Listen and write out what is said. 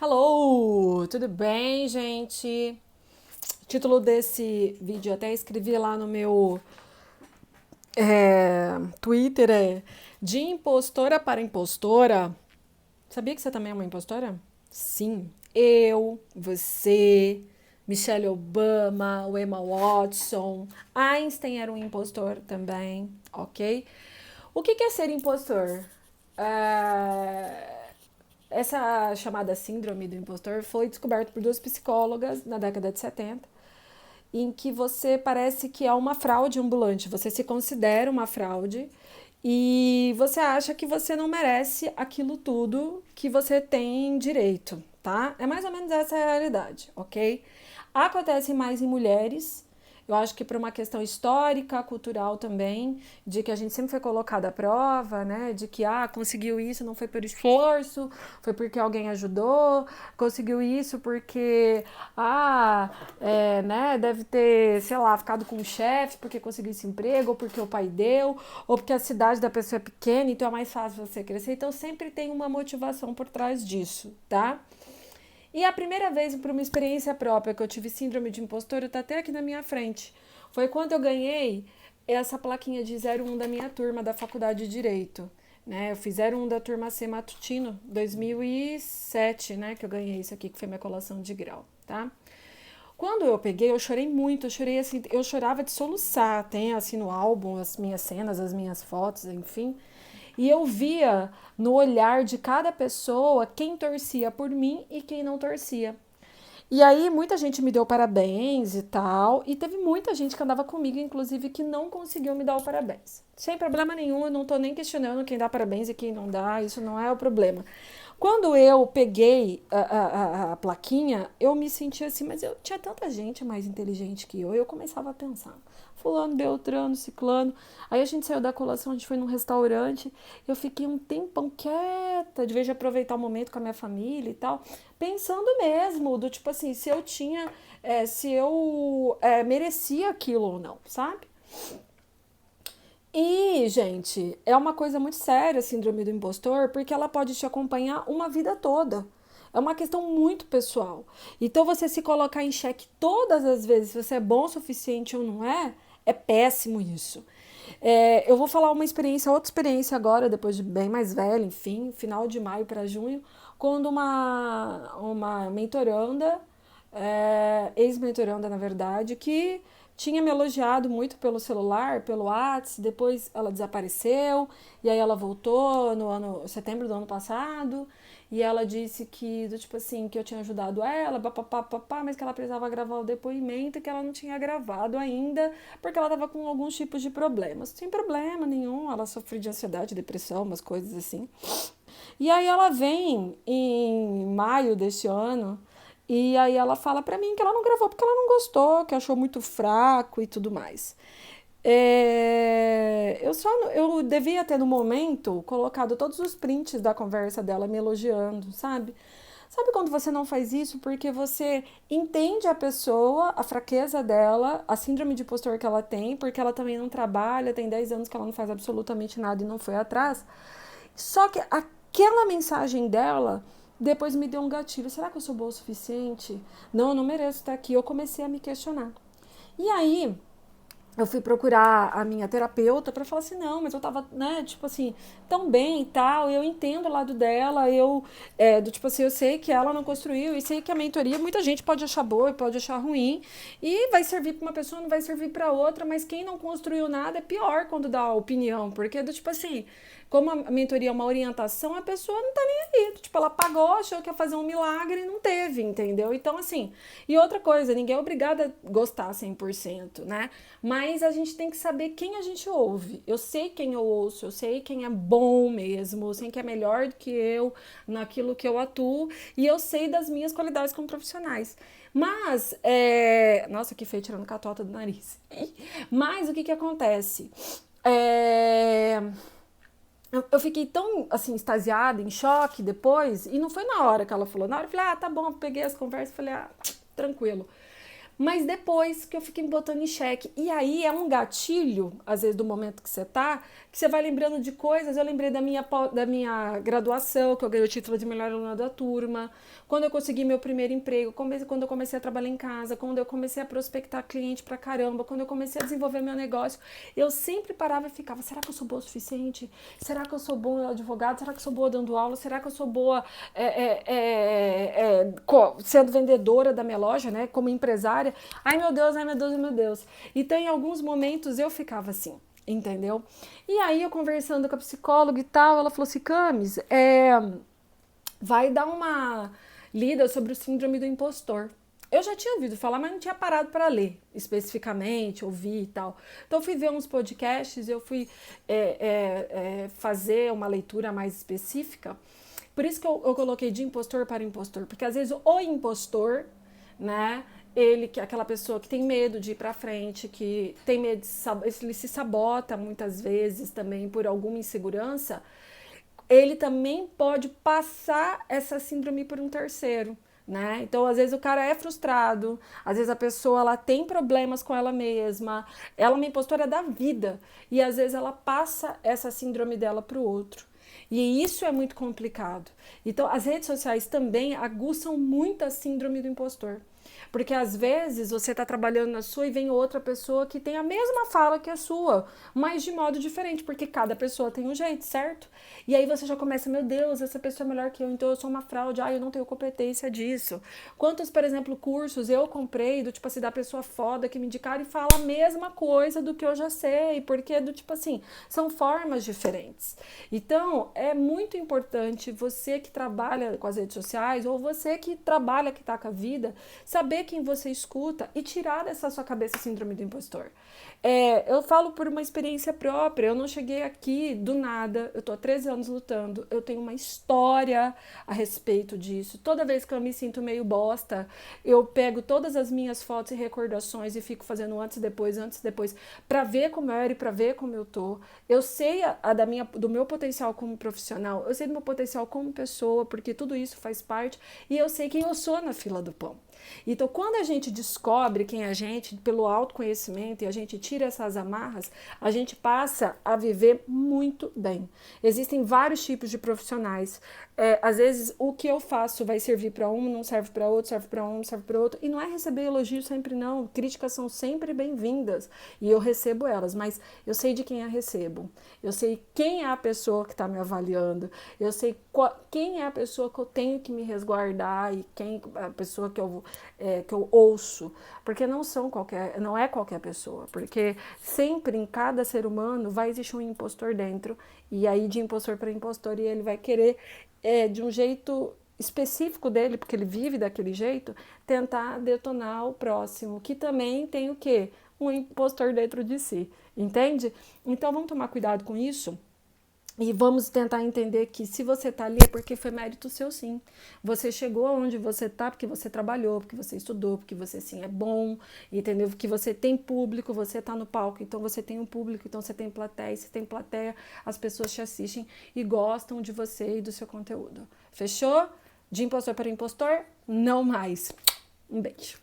Hello, tudo bem, gente? O título desse vídeo eu até escrevi lá no meu Twitter é De impostora para impostora. Sabia que você também é uma impostora? Sim, eu, você, Michelle Obama, o Emma Watson, Einstein era um impostor também, ok? O que é ser impostor? É, Essa chamada síndrome do impostor foi descoberta por duas psicólogas na década de 70, em que você parece que é uma fraude ambulante, você se considera uma fraude e você acha que você não merece aquilo tudo que você tem direito, tá? É mais ou menos essa a realidade, ok? Acontece mais em mulheres. Eu acho que por uma questão histórica, cultural também, de que a gente sempre foi colocado à prova, né? De que, conseguiu isso, não foi por esforço, foi porque alguém ajudou, conseguiu isso porque, né? Deve ter, sei lá, ficado com o chefe porque conseguiu esse emprego, ou porque o pai deu, ou porque a cidade da pessoa é pequena, então é mais fácil você crescer. Então sempre tem uma motivação por trás disso, tá? E a primeira vez, por uma experiência própria, que eu tive síndrome de impostor, tá até aqui na minha frente. Foi quando eu ganhei essa plaquinha de 01 da minha turma da Faculdade de Direito. Né? Eu fiz 01 da turma C matutino, 2007, né? Que eu ganhei isso aqui, que foi minha colação de grau, tá? Quando eu peguei, eu chorei muito, eu chorei assim, eu chorava de soluçar. Tem assim no álbum as minhas cenas, as minhas fotos, enfim. E eu via no olhar de cada pessoa quem torcia por mim e quem não torcia. E aí muita gente me deu parabéns e tal, e teve muita gente que andava comigo, inclusive, que não conseguiu me dar o parabéns. Sem problema nenhum, eu não tô nem questionando quem dá parabéns e quem não dá, isso não é o problema. Quando eu peguei a plaquinha, eu me senti assim, mas eu tinha tanta gente mais inteligente que eu começava a pensar, fulano, beltrano, ciclano. Aí a gente saiu da colação, a gente foi num restaurante, eu fiquei um tempão quieta, de vez de aproveitar o momento com a minha família e tal, pensando mesmo, do tipo assim, se eu tinha, se eu merecia aquilo ou não, sabe? E, gente, é uma coisa muito séria a síndrome do impostor, porque ela pode te acompanhar uma vida toda. É uma questão muito pessoal. Então, você se colocar em xeque todas as vezes se você é bom o suficiente ou não é péssimo isso. Eu vou falar uma experiência, outra experiência agora, depois de bem mais velha, enfim, final de maio para junho, quando uma mentoranda, ex-mentoranda na verdade, que tinha me elogiado muito pelo celular, pelo WhatsApp, depois ela desapareceu, e aí ela voltou no setembro do ano passado, e ela disse que, do tipo assim, que eu tinha ajudado ela, papapá, papá, mas que ela precisava gravar o depoimento e que ela não tinha gravado ainda, porque ela estava com alguns tipos de problemas. Sem problema nenhum, ela sofreu de ansiedade, depressão, umas coisas assim. E aí ela vem em maio deste ano e aí ela fala pra mim que ela não gravou porque ela não gostou, que achou muito fraco e tudo mais. Eu devia ter no momento colocado todos os prints da conversa dela me elogiando, sabe? Sabe quando você não faz isso porque você entende a pessoa, a fraqueza dela, a síndrome de impostor que ela tem, porque ela também não trabalha, tem 10 anos que ela não faz absolutamente nada e não foi atrás. Só que aquela mensagem dela depois me deu um gatilho. Será que eu sou boa o suficiente? Não, eu não mereço estar aqui. Eu comecei a me questionar. E aí, eu fui procurar a minha terapeuta para falar assim, não, mas eu tava, né, tipo assim, tão bem e tal, eu entendo o lado dela, do tipo assim, eu sei que ela não construiu e sei que a mentoria, muita gente pode achar boa e pode achar ruim e vai servir para uma pessoa, não vai servir para outra, mas quem não construiu nada é pior quando dá opinião, porque do tipo assim, como a mentoria é uma orientação, a pessoa não tá nem aí, tipo, ela pagou, achou que ia fazer um milagre e não teve, entendeu? Então, assim, e outra coisa, ninguém é obrigado a gostar 100%, né? Mas a gente tem que saber quem a gente ouve. Eu sei quem eu ouço, eu sei quem é bom mesmo, eu sei quem é melhor do que eu naquilo que eu atuo e eu sei das minhas qualidades como profissionais. Mas, nossa, que feio tirando catota do nariz. Mas o que acontece? Eu fiquei tão, assim, extasiada, em choque depois, e não foi na hora que ela falou. Na hora eu falei, tá bom, peguei as conversas e falei, tranquilo. Mas depois que eu fiquei me botando em xeque. E aí é um gatilho, às vezes, do momento que você vai lembrando de coisas. Eu lembrei da minha graduação, que eu ganhei o título de melhor aluna da turma, quando eu consegui meu primeiro emprego, quando eu comecei a trabalhar em casa, quando eu comecei a prospectar cliente pra caramba, quando eu comecei a desenvolver meu negócio. Eu sempre parava e ficava, será que eu sou boa o suficiente? Será que eu sou bom advogado? Será que eu sou boa dando aula? Será que eu sou boa sendo vendedora da minha loja, né? Como empresária? Ai meu Deus, ai meu Deus, ai meu Deus. Então em alguns momentos eu ficava assim, entendeu? E aí eu conversando com a psicóloga e tal, ela falou assim, Camis, vai dar uma lida sobre o síndrome do impostor. Eu já tinha ouvido falar, mas não tinha parado para ler especificamente, ouvir e tal. Então eu fui ver uns podcasts, eu fui fazer uma leitura mais específica. Por isso que eu coloquei de impostor para impostor, porque às vezes o impostor, né, ele que é aquela pessoa que tem medo de ir para frente, que tem medo de ele se sabota muitas vezes também por alguma insegurança, ele também pode passar essa síndrome por um terceiro, né? Então, às vezes o cara é frustrado, às vezes a pessoa ela tem problemas com ela mesma, ela é uma impostora da vida e às vezes ela passa essa síndrome dela para o outro. E isso é muito complicado. Então, as redes sociais também aguçam muito a síndrome do impostor. Porque às vezes você está trabalhando na sua e vem outra pessoa que tem a mesma fala que a sua, mas de modo diferente, porque cada pessoa tem um jeito, certo? E aí você já começa, meu Deus, essa pessoa é melhor que eu, então eu sou uma fraude, eu não tenho competência disso. Quantos, por exemplo, cursos eu comprei do tipo assim, da pessoa foda que me indicaram e fala a mesma coisa do que eu já sei, porque do tipo assim, são formas diferentes. Então, é muito importante você que trabalha com as redes sociais ou você que trabalha, que tá com a vida, saber quem você escuta e tirar dessa sua cabeça a síndrome do impostor. Eu falo por uma experiência própria, eu não cheguei aqui do nada, eu tô há 13 anos lutando, eu tenho uma história a respeito disso. Toda vez que eu me sinto meio bosta, eu pego todas as minhas fotos e recordações e fico fazendo antes e depois, pra ver como eu era e pra ver como eu tô. Eu sei do meu potencial como profissional, eu sei do meu potencial como pessoa, porque tudo isso faz parte, e eu sei quem eu sou na fila do pão. Então, quando a gente descobre quem é a gente pelo autoconhecimento e a gente tira essas amarras, a gente passa a viver muito bem. Existem vários tipos de profissionais. Às vezes, o que eu faço vai servir para um, não serve para outro, serve para um, não serve para outro. E não é receber elogio sempre, não. Críticas são sempre bem-vindas e eu recebo elas, mas eu sei de quem a recebo. Eu sei quem é a pessoa que está me avaliando. Eu sei quem é a pessoa que eu tenho que me resguardar e quem a pessoa que eu ouço, porque não é qualquer pessoa, porque sempre em cada ser humano vai existir um impostor dentro, e aí de impostor para impostor, e ele vai querer, de um jeito específico dele, porque ele vive daquele jeito, tentar detonar o próximo, que também tem o quê? Um impostor dentro de si, entende? Então vamos tomar cuidado com isso. E vamos tentar entender que se você está ali é porque foi mérito seu, sim. Você chegou aonde você está porque você trabalhou, porque você estudou, porque você sim é bom, entendeu? Que você tem público, você está no palco, então você tem um público, então você tem plateia, e se tem plateia, as pessoas te assistem e gostam de você e do seu conteúdo. Fechou? De impostor para impostor? Não mais. Um beijo.